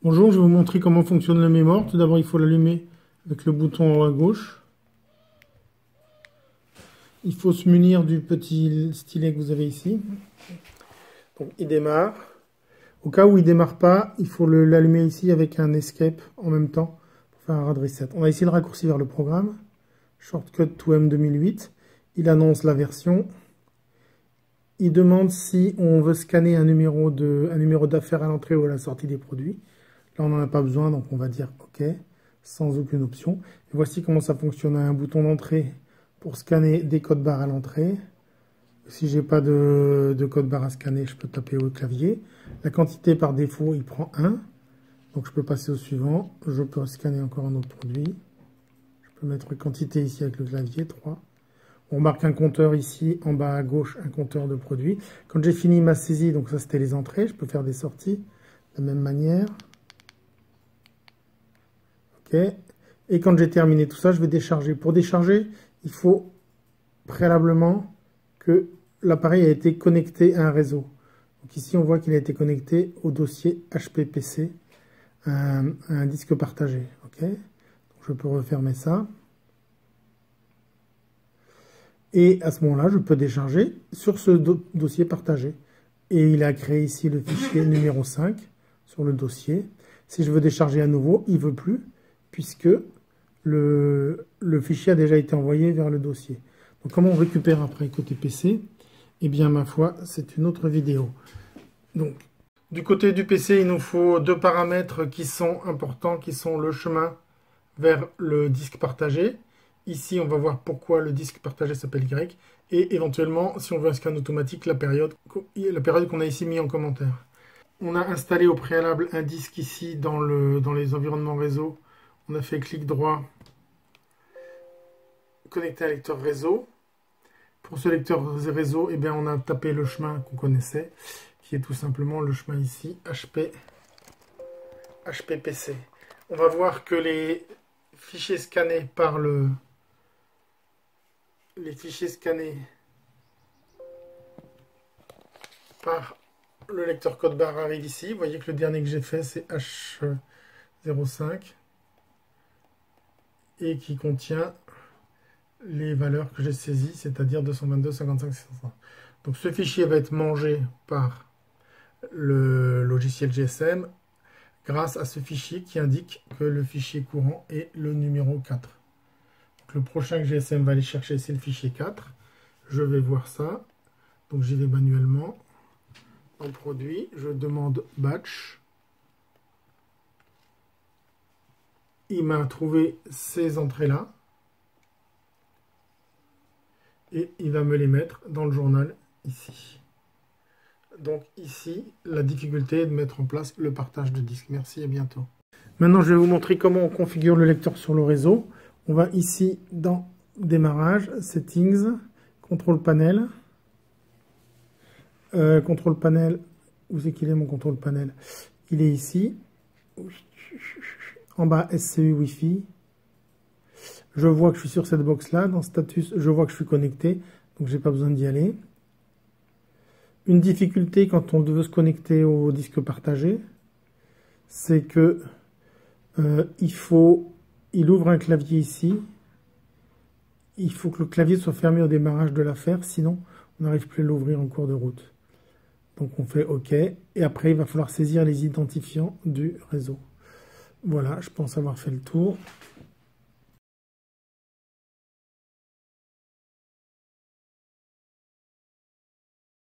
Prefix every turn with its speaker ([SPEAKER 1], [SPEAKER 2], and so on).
[SPEAKER 1] Bonjour, je vais vous montrer comment fonctionne la mémoire. Tout d'abord, il faut l'allumer avec le bouton en haut à gauche. Il faut se munir du petit stylet que vous avez ici. Donc, il démarre. Au cas où il ne démarre pas, il faut l'allumer ici avec un escape en même temps pour faire un hard reset. On va ici le raccourci vers le programme. Shortcut to M 2008. Il annonce la version. Il demande si on veut scanner un numéro d'affaires à l'entrée ou à la sortie des produits. Là, on n'en a pas besoin, donc on va dire OK, sans aucune option. Et voici comment ça fonctionne. Un bouton d'entrée pour scanner des codes barres à l'entrée. Si j'ai pas de code barre à scanner, je peux taper au clavier. La quantité par défaut, il prend 1. Donc je peux passer au suivant. Je peux scanner encore un autre produit. Je peux mettre quantité ici avec le clavier, 3. On marque un compteur ici, en bas à gauche, un compteur de produits. Quand j'ai fini ma saisie, donc ça c'était les entrées, je peux faire des sorties de la même manière. OK. Et quand j'ai terminé tout ça, je vais décharger. Pour décharger, il faut préalablement que l'appareil a été connecté à un réseau. Donc ici, on voit qu'il a été connecté au dossier HPPC, un disque partagé. OK. Donc je peux refermer ça. Et à ce moment-là, je peux décharger sur ce dossier partagé. Et il a créé ici le fichier numéro 5 sur le dossier. Si je veux décharger à nouveau, il ne veut plus, puisque le fichier a déjà été envoyé vers le dossier. Donc comment on récupère après côté PC? Eh bien, ma foi, c'est une autre vidéo. Donc, du côté du PC, il nous faut deux paramètres qui sont importants, qui sont le chemin vers le disque partagé. Ici, on va voir pourquoi le disque partagé s'appelle Y. Et éventuellement, si on veut un scan automatique, la période qu'on a ici mis en commentaire. On a installé au préalable un disque ici dans les environnements réseau. On a fait clic droit, connecter un lecteur réseau. Pour ce lecteur réseau, eh bien, on a tapé le chemin qu'on connaissait, qui est tout simplement le chemin ici, HPPC. On va voir que les fichiers scannés par le lecteur code barre arrive ici. Vous voyez que le dernier que j'ai fait, c'est H05 et qui contient les valeurs que j'ai saisies, c'est-à-dire 222, 55, 600. Donc ce fichier va être mangé par le logiciel GSM grâce à ce fichier qui indique que le fichier courant est le numéro 4. Donc le prochain que GSM va aller chercher, c'est le fichier 4. Je vais voir ça. Donc j'y vais manuellement. En produit, je demande batch. Il m'a trouvé ces entrées-là. Et il va me les mettre dans le journal ici. Donc ici, la difficulté est de mettre en place le partage de disque. Merci et à bientôt. Maintenant, je vais vous montrer comment on configure le lecteur sur le réseau. On va ici dans Démarrage, Settings, Contrôle Panel. Contrôle Panel, où c'est qu'il est mon contrôle panel? Il est ici. En bas, SCU Wi-Fi. Je vois que je suis sur cette box-là. Dans Status, je vois que je suis connecté. Donc, je n'ai pas besoin d'y aller. Une difficulté quand on veut se connecter au disque partagé, c'est que il ouvre un clavier ici. Il faut que le clavier soit fermé au démarrage de l'affaire, sinon on n'arrive plus à l'ouvrir en cours de route. Donc on fait OK. Et après, il va falloir saisir les identifiants du réseau. Voilà, je pense avoir fait le tour.